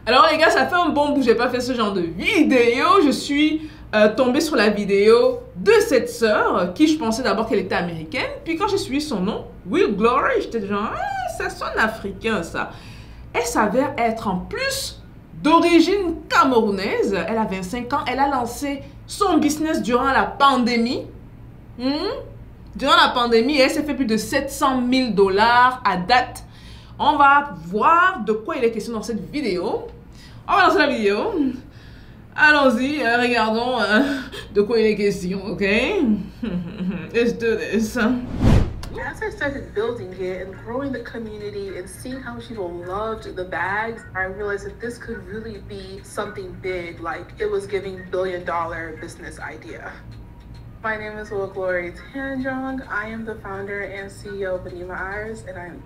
Alors les gars, ça fait un bon bout, j'ai pas fait ce genre de vidéo. Je suis tombée sur la vidéo de cette sœur qui je pensais d'abord qu'elle était américaine. Puis quand j'ai suivi son nom, Will Glory, j'étais genre, ah, ça sonne africain ça. Elle s'avère être en plus d'origine camerounaise. Elle a 25 ans, elle a lancé son business durant la pandémie. Durant la pandémie, elle s'est fait plus de 700 000 $ à date. On va voir de quoi il est question dans cette vidéo. On va lancer la vidéo. Allons-y, regardons de quoi il est question, ok? Let's do this. As I started building it and growing the community and seeing how people loved the bags, I realized that this could really be something big, like it was giving billion-dollar business idea. My name is Will Glory Tanjong. I am the founder and CEO of Anima Iris, and I'm...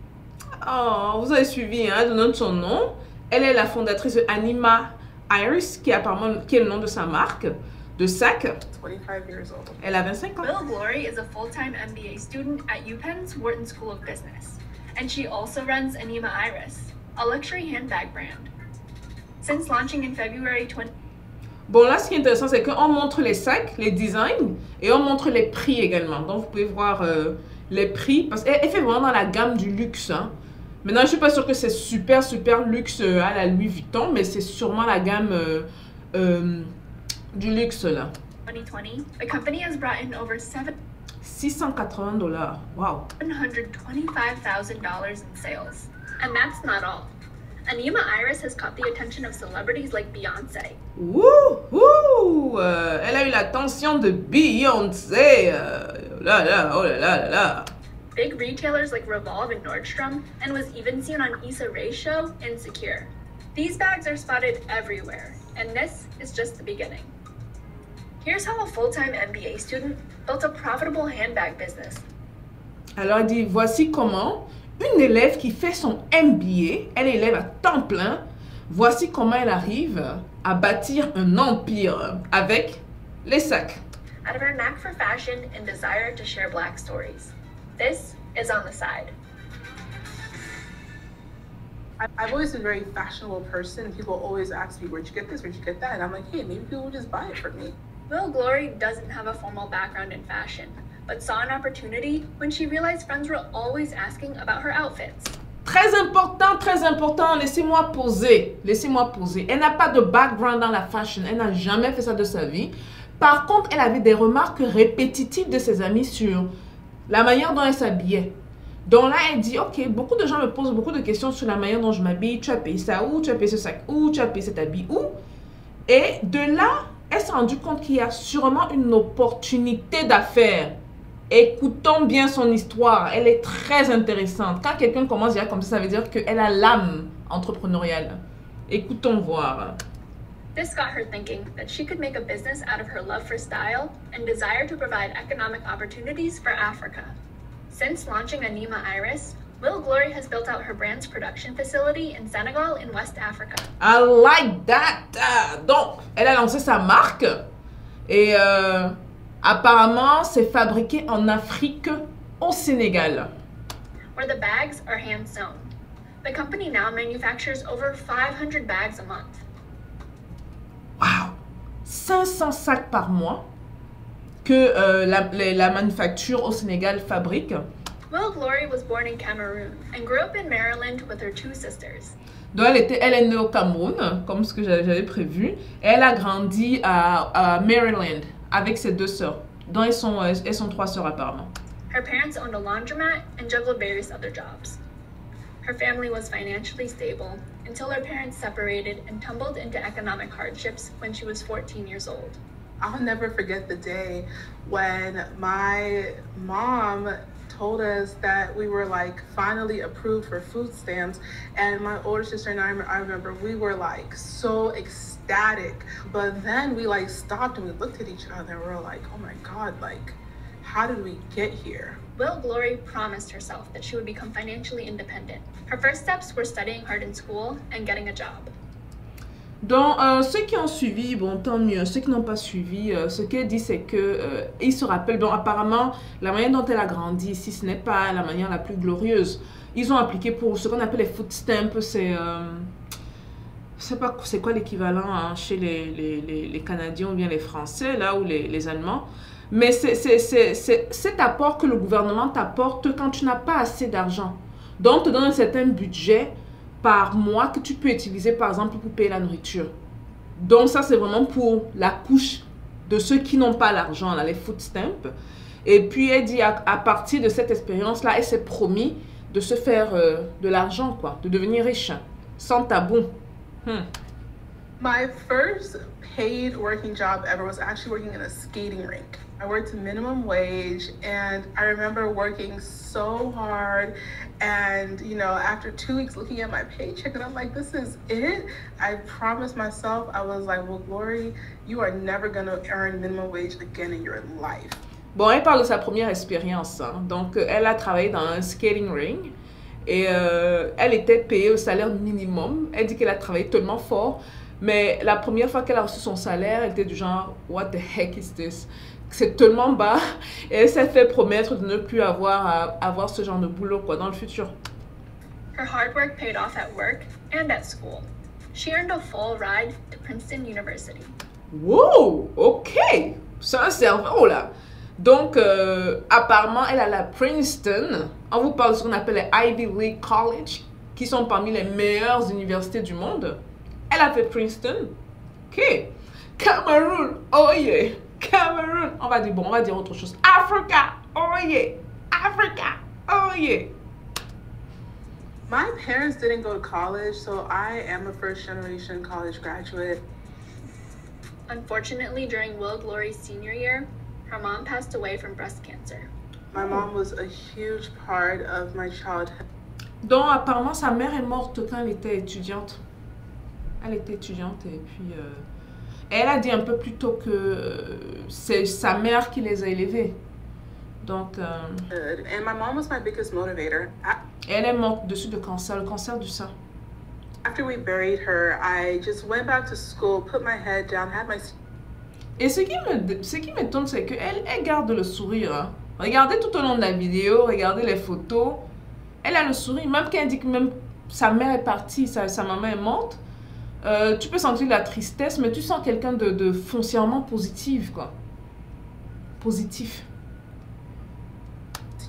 Oh, vous avez suivi, hein, de son nom. Elle est la fondatrice de Anima Iris, qui est le nom de sa marque de sac. 25 years old. Elle a 25 ans. Will Glory is a full-time MBA student at UPenn's Wharton School of Business, and she also runs Anima Iris, a luxury handbag brand. Since launching in February 20... Bon, là, ce qui est intéressant, c'est qu'on montre les sacs, les designs, et on montre les prix également. Donc, vous pouvez voir les prix, parce qu'elle fait vraiment dans la gamme du luxe. Hein. Maintenant, je ne suis pas sûre que c'est super luxe à la Louis Vuitton, mais c'est sûrement la gamme du luxe, là. 2020, the company has brought in over $680. Wow. $725,000 in sales. And that's not all. Anima Iris has caught the attention of celebrities like Beyoncé. Wouhou! Elle a eu l'attention de Beyoncé. Oh là là. Big retailers like Revolve and Nordstrom, and was even seen on Issa Rae's show, Insecure. These bags are spotted everywhere, and this is just the beginning. Here's how a full-time MBA student built a profitable handbag business. Alors, elle dit, voici comment une élève qui fait son MBA, elle est élève à temps plein, voici comment elle arrive à bâtir un empire avec les sacs. Out of her knack for fashion and desire to share Black stories. This is on the side. I've always been a very fashionable person. People always ask me, where'd you get this? Where'd you get that? And I'm like, hey, maybe people will just buy it for me. Will Glory doesn't have a formal background in fashion, but saw an opportunity when she realized friends were always asking about her outfits. Très important, laissez-moi poser. Elle n'a pas de background dans la fashion, elle n'a jamais fait ça de sa vie. Par contre, elle avait des remarques répétitives de ses amis sur la manière dont elle s'habillait. Donc là, elle dit, ok, beaucoup de gens me posent beaucoup de questions sur la manière dont je m'habille. Tu as payé ça où? Tu as payé ce sac où? Tu as payé cet habit où? Et de là, elle s'est rendue compte qu'il y a sûrement une opportunité d'affaires. Écoutons bien son histoire. Elle est très intéressante. Quand quelqu'un commence déjà comme ça veut dire qu'elle a l'âme entrepreneuriale. Écoutons voir. This got her thinking that she could make a business out of her love for style and desire to provide economic opportunities for Africa. Since launching Anima Iris, Will Glory has built out her brand's production facility in Senegal in West Africa. I like that! Donc, elle a lancé sa marque et apparemment, c'est fabriqué en Afrique, au Sénégal. Where the bags are hand-sewn. The company now manufactures over 500 bags a month. Wow! 500 sacs par mois que la manufacture au Sénégal fabrique. Will Glory was born in Cameroon and grew up in Maryland with her two sisters. Donc, elle est née au Cameroun, comme ce que j'avais prévu. Et elle a grandi à Maryland avec ses deux sœurs. Donc, elles sont trois sœurs apparemment. Her parents owned a laundromat and juggled various other jobs. Her family was financially stable until her parents separated and tumbled into economic hardships when she was 14 years old. I'll never forget the day when my mom told us that we were like finally approved for food stamps, and my older sister and I remember we were like so ecstatic, but then we like stopped and we looked at each other and we were like, oh my god, like how did we get here? Will Glory promised herself that she would become financially independent. Her first steps were studying hard in school and getting a job. Donc, ceux qui ont suivi, bon, tant mieux. Ceux qui n'ont pas suivi, ce qu'elle dit, c'est que ils se rappellent, bon, apparemment, la manière dont elle a grandi ici, ce n'est pas la manière la plus glorieuse. Ils ont appliqué pour ce qu'on appelle les food stamps, sais pas c'est quoi l'équivalent hein, chez les Canadiens ou bien les Français, là, ou les Allemands. Mais c'est cet apport que le gouvernement t'apporte quand tu n'as pas assez d'argent. Donc, on te donne un certain budget par mois que tu peux utiliser, par exemple, pour payer la nourriture. Donc, ça, c'est vraiment pour la couche de ceux qui n'ont pas l'argent, là, les food stamps. Et puis, elle dit, à partir de cette expérience-là, elle s'est promis de se faire de l'argent, quoi, de devenir riche, sans tabou. My first paid working job ever was actually working in a skating rink. I worked minimum wage, and I remember working so hard. And, you know, after 2 weeks looking at my paycheck, and I'm like, this is it? I promised myself, I was like, well, Glory, you are never going to earn minimum wage again in your life. Bon, elle parle de sa première expérience. Hein. Donc, elle a travaillé dans un skating ring. Et elle était payée au salaire minimum. Elle dit qu'elle a travaillé tellement fort. Mais la première fois qu'elle a reçu son salaire, elle était du genre, what the heck is this? C'est tellement bas. Et elle s'est fait promettre de ne plus avoir ce genre de boulot quoi, dans le futur. Her hard work paid off at work and at school. She earned a full ride to Princeton University. Wow, ok. C'est un cerveau là. Donc, apparemment, elle a la Princeton. On vous parle de ce qu'on appelle les Ivy League College, qui sont parmi les meilleures universités du monde. Elle a fait Princeton. Ok. Cameroun. Oh yeah. Cameroun. On va dire autre chose. Africa. Oh yeah. Africa. Oh yeah. My parents didn't go to college, so I am a first-generation college graduate. Unfortunately, during Will Glory's senior year, her mom passed away from breast cancer. My mom was a huge part of my childhood. Donc, apparemment, sa mère est morte quand elle était étudiante. Elle était étudiante et puis... elle a dit un peu plus tôt que c'est sa mère qui les a élevés. Donc... And my mom was my biggest motivator. Elle est morte dessus de cancer, le cancer du sein. After we buried her, I just went back to school, put my head down, had my... Et ce qui m'étonne, c'est qu'elle garde le sourire. Hein. Regardez tout au long de la vidéo, regardez les photos. Elle a le sourire, même quand elle dit que même sa mère est partie, sa maman est morte. Tu peux sentir la tristesse, mais tu sens quelqu'un de foncièrement positif, quoi. Positif.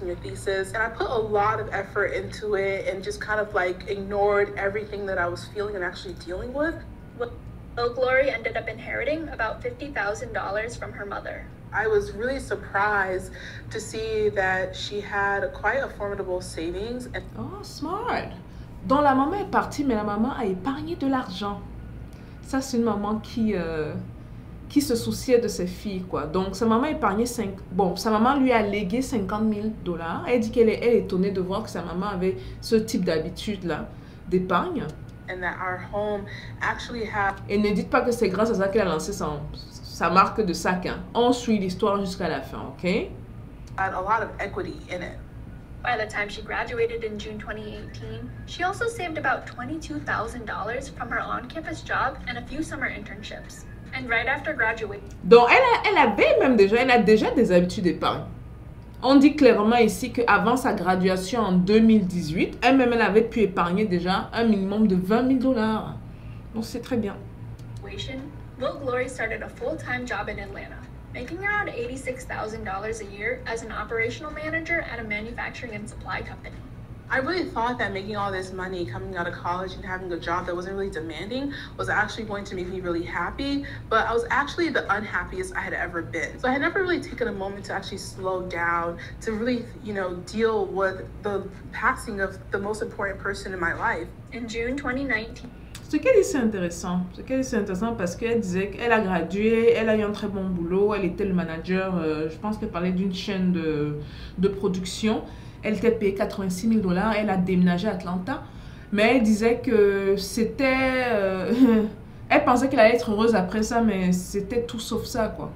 Your thesis, and I put a lot of effort into it and just kind of like ignored everything that I was feeling and actually dealing with. Will Glory ended up inheriting about $50,000 from her mother. I was really surprised to see that she had quite a formidable savings. And oh, smart! Donc la maman est partie, mais la maman a épargné de l'argent. Ça, c'est une maman qui se souciait de ses filles, quoi. Donc, sa maman a épargné sa maman lui a légué $50,000. Elle dit qu'elle est étonnée de voir que sa maman avait ce type d'habitude-là, d'épargne. And that our home actually had... Et ne dites pas que c'est grâce à ça qu'elle a lancé sa marque de sac. Hein. On suit l'histoire jusqu'à la fin, ok? Had a lot of equity in it. By the time she graduated in June 2018, she also saved about $22,000 from her on-campus job and a few summer internships. And right after graduating... Donc, elle a déjà des habitudes d'épargne. On dit clairement ici qu'avant sa graduation en 2018, elle-même, elle avait pu épargner déjà un minimum de $20,000. Donc, c'est très bien. Will Glory started a full-time job in Atlanta, making around $86,000 a year as an operational manager at a manufacturing and supply company. I really thought that making all this money coming out of college and having a job that wasn't really demanding was actually going to make me really happy, but I was actually the unhappiest I had ever been. So I had never really taken a moment to actually slow down, to really, you know, deal with the passing of the most important person in my life. In June 2019, ce qu'elle dit, c'est intéressant. Parce qu'elle disait qu'elle a gradué, elle a eu un très bon boulot, elle était le manager, je pense qu'elle parlait d'une chaîne de production. Elle était payée $86,000, elle a déménagé à Atlanta. Mais elle disait que c'était... elle pensait qu'elle allait être heureuse après ça, mais c'était tout sauf ça, quoi.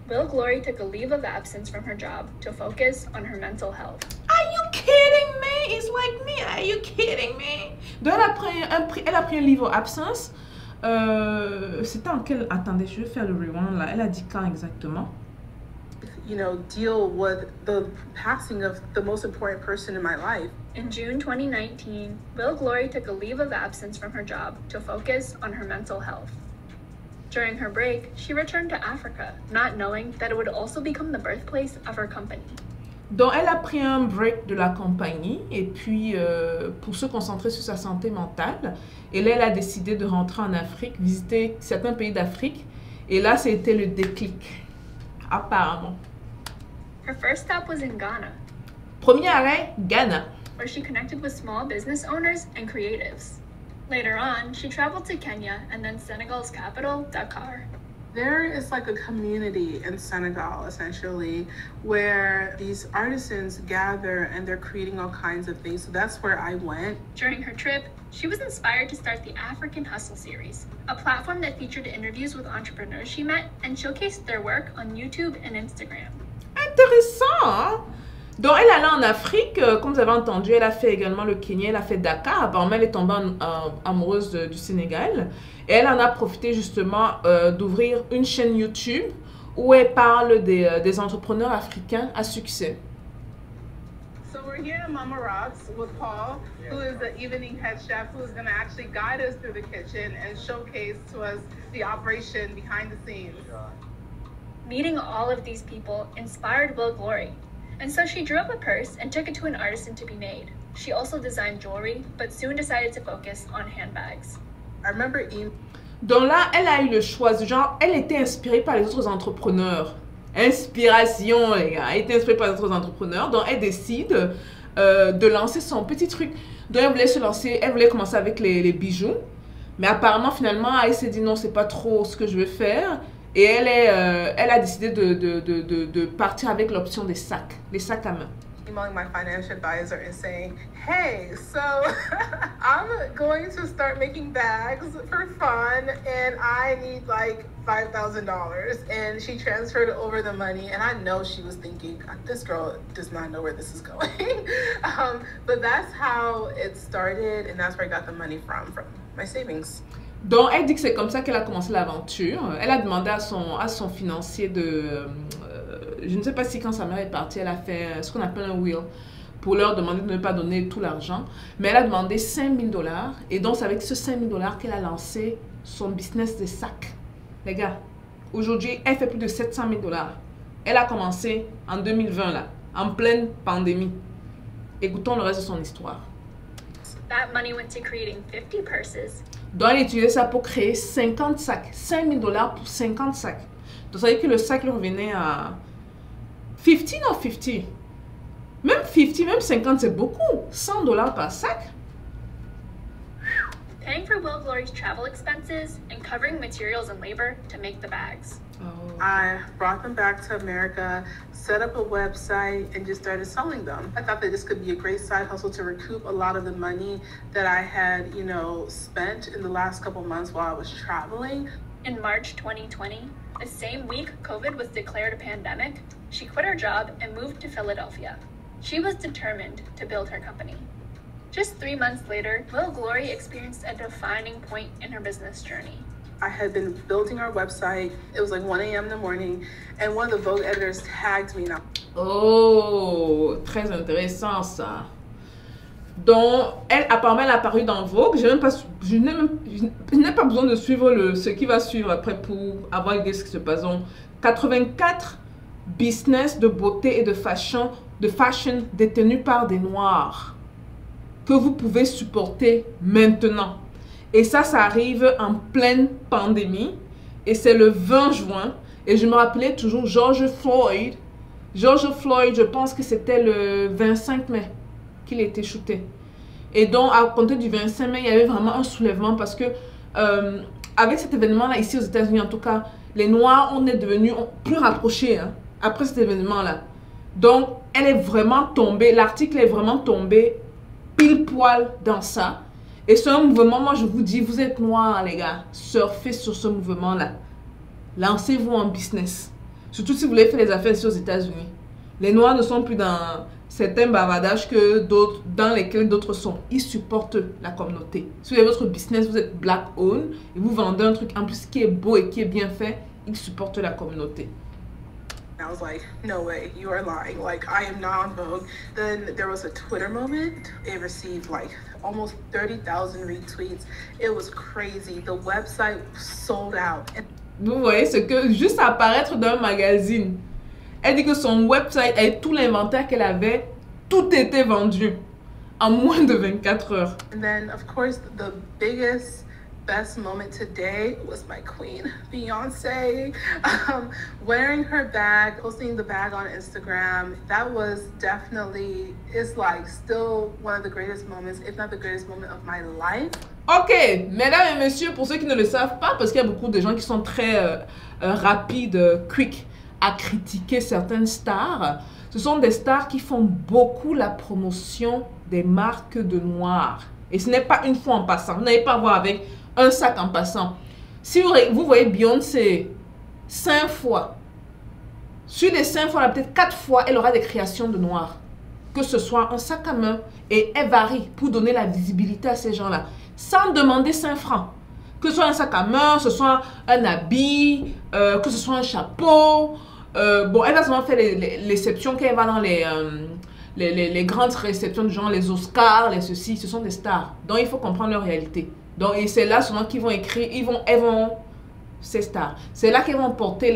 Will Glory took a leave of absence from her job to focus on her mental health. Are you kidding me? It's like me. Are you kidding me? Donc elle a pris un leave of absence. C'était en quel... Attendez, je vais faire le rewind là. Elle a dit quand exactement? You know, deal with the passing of the most important person in my life. In June 2019, Will Glory took a leave of absence from her job to focus on her mental health. During her break, she returned to Africa, not knowing that it would also become the birthplace of her company. Donc, elle a pris un break de la compagnie et puis pour se concentrer sur sa santé mentale. Et là, elle a décidé de rentrer en Afrique, visiter certains pays d'Afrique. Et là, c'était le déclic, apparemment. Her first stop was in Ghana, Premier arrêt, Ghana. where she connected with small business owners and creatives. Later on, she traveled to Kenya and then Senegal's capital, Dakar. There is like a community in Senegal, essentially, where these artisans gather and they're creating all kinds of things. So that's where I went. During her trip, she was inspired to start the African Hustle series, a platform that featured interviews with entrepreneurs she met and showcased their work on YouTube and Instagram. Intéressant, hein? Donc, elle est allée en Afrique, comme vous avez entendu, elle a fait également le Kenya, elle a fait Dakar. Apparemment, elle est tombée amoureuse du Sénégal. Et elle en a profité justement d'ouvrir une chaîne YouTube où elle parle des entrepreneurs africains à succès. So we're here at Mama Rocks with Paul, who is the evening head chef, who is going to actually guide us through the kitchen and showcase to us the operation behind the scenes. Meeting all of these people inspired Will Glory, and so she drew up a purse and took it to an artisan to be made. She also designed jewelry, but soon decided to focus on handbags. I remember Donc là, elle a eu le choix. Genre, elle était inspirée par les autres entrepreneurs. Inspiration, les gars. Elle était inspirée par les autres entrepreneurs. Donc, elle décide de lancer son petit truc. Donc, elle voulait se lancer, elle voulait commencer avec les bijoux. Mais apparemment, finalement, elle s'est dit non, c'est pas trop ce que je veux faire. Et elle a décidé de partir avec l'option des sacs, les sacs à main. emailing my financial advisor and saying, hey, so I'm going to start making bags for fun and I need like $5,000. And she transferred over the money and I know she was thinking, this girl does not know where this is going. But that's how it started and that's where I got the money from my savings. Donc, elle dit que c'est comme ça qu'elle a commencé l'aventure. Elle a demandé à son financier de... je ne sais pas si quand sa mère est partie, elle a fait ce qu'on appelle un will pour leur demander de ne pas donner tout l'argent. Mais elle a demandé 5 000 $. Et donc, c'est avec ce 5 000 $ qu'elle a lancé son business de sacs. Les gars, aujourd'hui, elle fait plus de 700 000 $. Elle a commencé en 2020, là, en pleine pandémie. Écoutons le reste de son histoire. That money went to creating 50 purses. Donc, elle utilisait ça pour créer 50 sacs. 5 000 $ pour 50 sacs. Donc, ça veut dire que le sac lui revenait à 15 ou 50. Même 50, même 50, c'est beaucoup. 100 $ par sac. Paying for Will Glory's travel expenses and covering materials and labor to make the bags. Oh. I brought them back to America, set up a website, and just started selling them. I thought that this could be a great side hustle to recoup a lot of the money that I had, spent in the last couple months while I was traveling. In March 2020, the same week COVID was declared a pandemic, she quit her job and moved to Philadelphia. She was determined to build her company. Just 3 months later, Will Glory experienced a defining point in her business journey. I had been building our website. It was like 1 a.m. in the morning, and one of the Vogue editors tagged me. Oh, très intéressant ça. Donc, apparemment, elle a apparu dans Vogue. Je n'ai pas besoin de suivre ce qui va suivre après pour avoir l'idée de ce qui se passe. Donc, 84 business de beauté et de fashion détenus par des Noirs que vous pouvez supporter maintenant. Et ça arrive en pleine pandémie. Et c'est le 20 juin. Et je me rappelais toujours George Floyd. George Floyd, je pense que c'était le 25 mai qu'il a été shooté. Et donc, à compter du 25 mai, il y avait vraiment un soulèvement parce que avec cet événement-là, ici aux États-Unis en tout cas, les Noirs, on est devenus plus rapprochés après cet événement-là. Donc, elle est vraiment tombée, l'article est vraiment tombé pile poil dans ça. Et c'est un mouvement, moi je vous dis, vous êtes noirs les gars, surfez sur ce mouvement-là. Lancez-vous en business. Surtout si vous voulez faire des affaires ici aux États-Unis. Les noirs ne sont plus dans certains bavardages dans lesquels d'autres sont. Ils supportent la communauté. Si vous avez votre business, vous êtes black owned et vous vendez un truc en plus qui est beau et qui est bien fait, ils supportent la communauté. I was like, no way, you are lying. Like, I am not on Vogue. Then there was a Twitter moment. It received like almost 30,000 retweets. It was crazy. The website sold out. Vous voyez, c'est que juste apparaître dans un magazine, elle dit que son website et tout l'inventaire qu'elle avait, tout était vendu en moins de 24 heures. And then, of course, the best moment today was my queen, Beyonce, wearing her bag, posting the bag on Instagram. That was definitely, it's like still one of the greatest moments, if not the greatest moment of my life. Ok, mesdames et messieurs, pour ceux qui ne le savent pas, parce qu'il y a beaucoup de gens qui sont très rapides, quick, à critiquer certaines stars, ce sont des stars qui font beaucoup la promotion des marques de noir. Et ce n'est pas une fois en passant. Vous n'allez pas voir avec un sac en passant. Si vous voyez Beyoncé 5 fois, sur les 5 fois, peut-être 4 fois, elle aura des créations de noir. Que ce soit un sac à main, et elle varie pour donner la visibilité à ces gens-là, sans demander 5 francs. Que ce soit un sac à main, que ce soit un habit, que ce soit un chapeau. Bon, elle va souvent faire l'exception quand elle va dans les grandes réceptions, genre les Oscars, les ceci, ce sont des stars. Donc, il faut comprendre leur réalité. Donc, et c'est là souvent qu'ils vont écrire, ces stars. C'est là qu'ils vont porter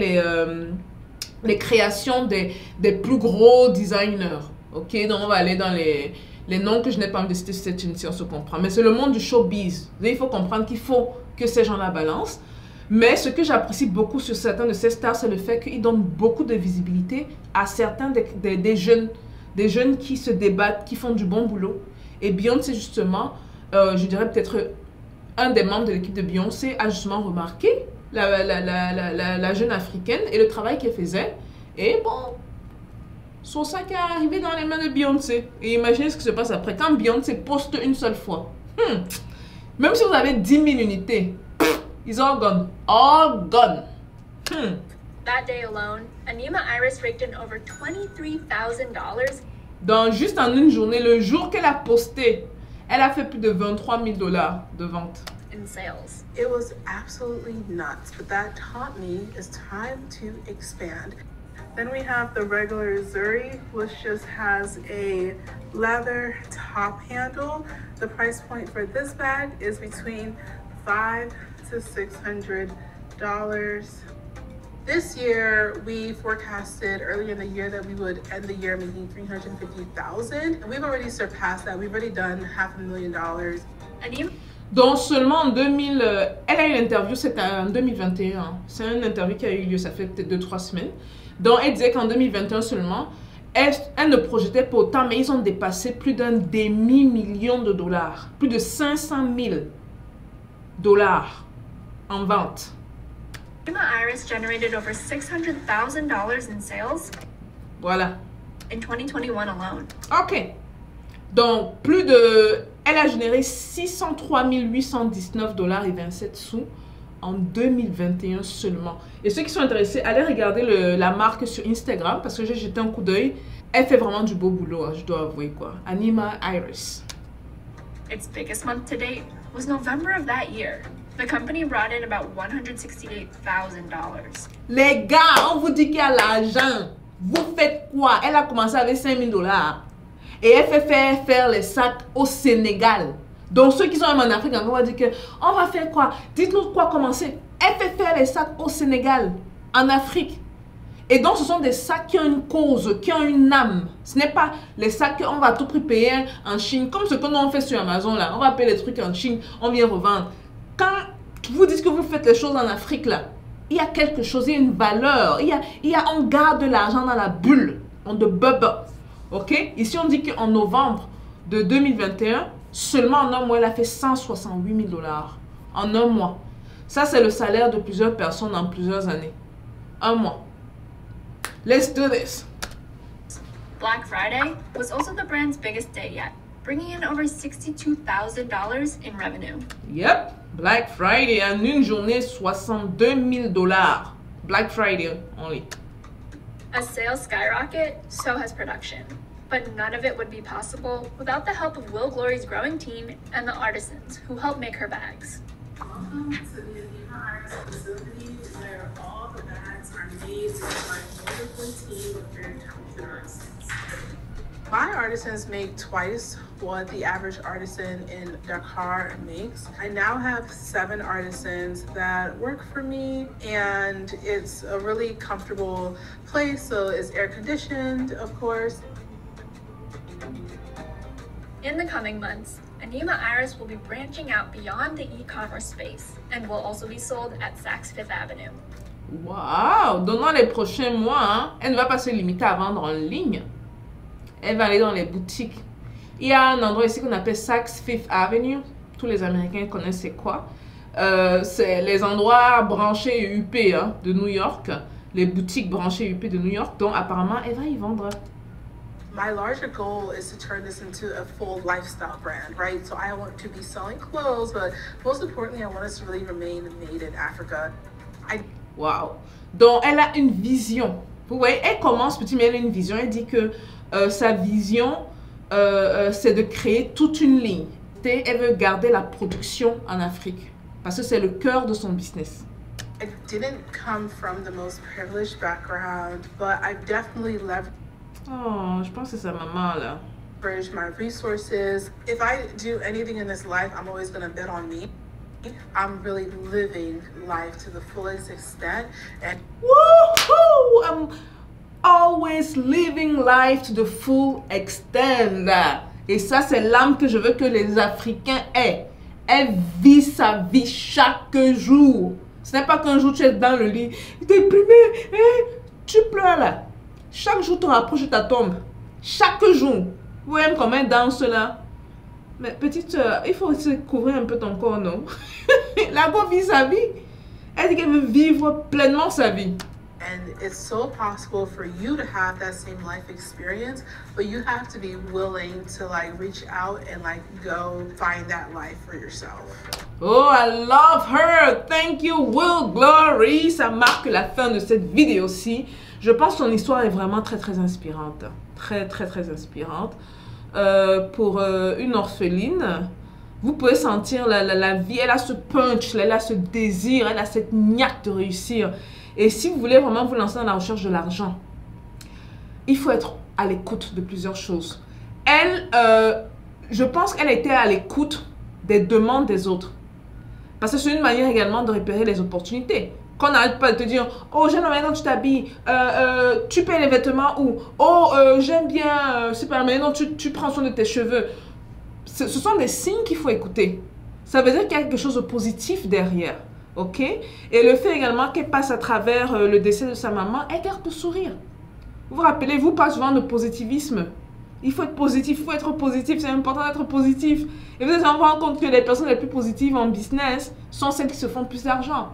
les créations des plus gros designers. Ok, donc on va aller dans les noms que je n'ai pas envie de citer, c'est une si on se comprend. Mais c'est le monde du showbiz. Il faut comprendre qu'il faut que ces gens-là balancent. Mais ce que j'apprécie beaucoup sur certains de ces stars, c'est le fait qu'ils donnent beaucoup de visibilité à certains des jeunes qui se débattent, qui font du bon boulot. Et Beyoncé, justement, je dirais peut-être un des membres de l'équipe de Beyoncé a justement remarqué la jeune africaine et le travail qu'elle faisait. Et bon, son sac est arrivé dans les mains de Beyoncé. Et imaginez ce qui se passe après. Quand Beyoncé poste une seule fois, même si vous avez 10 000 unités, it's all gone. All gone. That day alone, Anima Iris raked in over $23,000. Donc, juste en une journée, le jour qu'elle a posté, elle a fait plus de $23 000 de vente. In sales. It was absolutely nuts, but that taught me it's time to expand. Then we have the regular Zuri, which just has a leather top handle. The price point for this bag is between $500 to $600. This year, we forecasted earlier in the year that we would end the year making $350,000, and we've already surpassed that. We've already done $500,000. Donc seulement en 2000, elle a eu l'interview, c'était en 2021. C'est une interview qui a eu lieu, ça fait peut-être 2-3 semaines. Donc elle disait qu'en 2021 seulement, elle ne projetait pas autant, mais ils ont dépassé plus d'un demi-million de dollars. Plus de $500,000 en vente. Anima Iris generated over $600,000 in sales. Voilà. In 2021 alone. Ok. Donc, elle a généré $603 819,27 en 2021 seulement. Et ceux qui sont intéressés, allez regarder la marque sur Instagram parce que j'ai jeté un coup d'œil. Elle fait vraiment du beau boulot, hein, je dois avouer quoi. Anima Iris. Its biggest month to date was November of that year. The company brought in about $168,000. Les gars, on vous dit qu'il y a l'argent. Vous faites quoi? Elle a commencé avec $5,000. Et elle fait faire les sacs au Sénégal. Donc ceux qui sont en Afrique, on va dire que on va faire quoi? Dites-nous quoi commencer. Elle fait faire les sacs au Sénégal, en Afrique. Et donc ce sont des sacs qui ont une cause, qui ont une âme. Ce n'est pas les sacs qu'on va tout prix payer en Chine, comme ce que nous on fait sur Amazon là. On va payer les trucs en Chine, on vient revendre. Quand vous dites que vous faites les choses en Afrique là, il y a quelque chose, il y a une valeur, on garde de l'argent dans la bulle, on de bubble. Ok? Ici, on dit qu'en novembre de 2021, seulement en un mois, elle a fait $168,000 en un mois. Ça, c'est le salaire de plusieurs personnes en plusieurs années. Un mois. Let's do this. Black Friday was also the brand's biggest day yet, bringing in over $62,000 in revenue. Yep. Black Friday, en une journée, $62,000. Black Friday only. As sales skyrocket, so has production. But none of it would be possible without the help of Will Glory's growing team and the artisans who help make her bags. Welcome to the Anima Iris facility where all the bags are made to like wonderful team of very talented artists. My artisans make twice what the average artisan in Dakar makes. I now have 7 artisans that work for me, and it's a really comfortable place, so it's air conditioned, of course. In the coming months, Anima Iris will be branching out beyond the e-commerce space and will also be sold at Saks Fifth Avenue. Wow! Donc dans les prochains mois, hein, elle ne va pas se limiter à vendre en ligne. Elle va aller dans les boutiques. Il y a un endroit ici qu'on appelle Saks Fifth Avenue. Tous les Américains connaissent c'est quoi. C'est les endroits branchés UP hein, de New York. Les boutiques branchées UP de New York. Donc apparemment, elle va y vendre. My larger goal is to turn this into a full lifestyle brand, right? So I want to be selling clothes, but most importantly, I want us to really remain made in Africa. Wow. Donc, elle a une vision. Vous voyez, elle commence petit, mais elle a une vision. Elle dit que sa vision, c'est de créer toute une ligne. Elle veut garder la production en Afrique parce que c'est le cœur de son business. I didn't come from the most privileged background, but I've definitely leveraged Oh, je pense que c'est sa maman là. my resources. If I do anything in this life, I'm always going to bet on me. I'm really living life to the fullest extent. And Woohoo! I'm always living life to the full extent. Et ça, c'est l'âme que je veux que les Africains aient. Elle vit sa vie chaque jour. Ce n'est pas qu'un jour tu es dans le lit, déprimé, tu pleures là. Chaque jour, tu rapproches de ta tombe. Chaque jour. Vous voyez comment elle danse là. Mais petite soeur, il faut aussi couvrir un peu ton corps, non? La go vit sa vie. Elle dit qu'elle veut vivre pleinement sa vie. And it's so possible for you to have that same life experience, but you have to be willing to like reach out and like go find that life for yourself. Oh, I love her. Thank you, Will Glory. Ça marque la fin de cette vidéo-ci. Je pense que son histoire est vraiment très, très inspirante. Très, très, très inspirante. Pour une orpheline, vous pouvez sentir la vie. Elle a ce punch, elle a ce désir, elle a cette niaque de réussir. Et si vous voulez vraiment vous lancer dans la recherche de l'argent, il faut être à l'écoute de plusieurs choses. Elle, je pense qu'elle était à l'écoute des demandes des autres. Parce que c'est une manière également de repérer les opportunités. Qu'on n'arrête pas de te dire, oh j'aime la manière dont tu t'habilles, tu payes les vêtements ou, oh j'aime bien, c'est pas la manière dont tu prends soin de tes cheveux. Ce sont des signes qu'il faut écouter. Ça veut dire qu'il y a quelque chose de positif derrière. Ok? Et le fait également qu'elle passe à travers le décès de sa maman, elle garde le sourire. Vous vous rappelez, vous parlez souvent de positivisme. Il faut être positif, il faut être positif, c'est important d'être positif. Et vous allez vous rendre compte que les personnes les plus positives en business sont celles qui se font plus d'argent.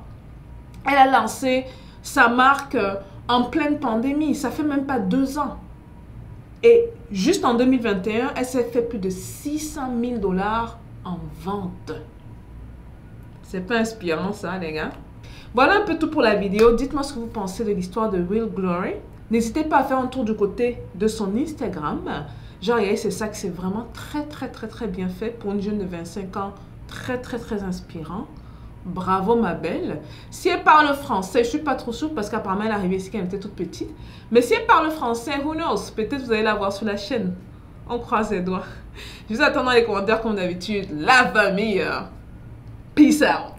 Elle a lancé sa marque en pleine pandémie, ça fait même pas 2 ans. Et juste en 2021, elle s'est fait plus de 600 000 $ en vente. C'est pas inspirant ça, les gars. Voilà un peu tout pour la vidéo. Dites-moi ce que vous pensez de l'histoire de Will Glory. N'hésitez pas à faire un tour du côté de son Instagram. Genre, c'est ça que c'est vraiment très, très, très, très bien fait pour une jeune de 25 ans. Très, très, très inspirant. Bravo, ma belle. Si elle parle français, je suis pas trop sûre parce qu'apparemment, elle est arrivée ici quand elle était toute petite. Mais si elle parle français, who knows? Peut-être vous allez la voir sur la chaîne. On croise les doigts. Je vous attends dans les commentaires comme d'habitude. La famille. Peace out.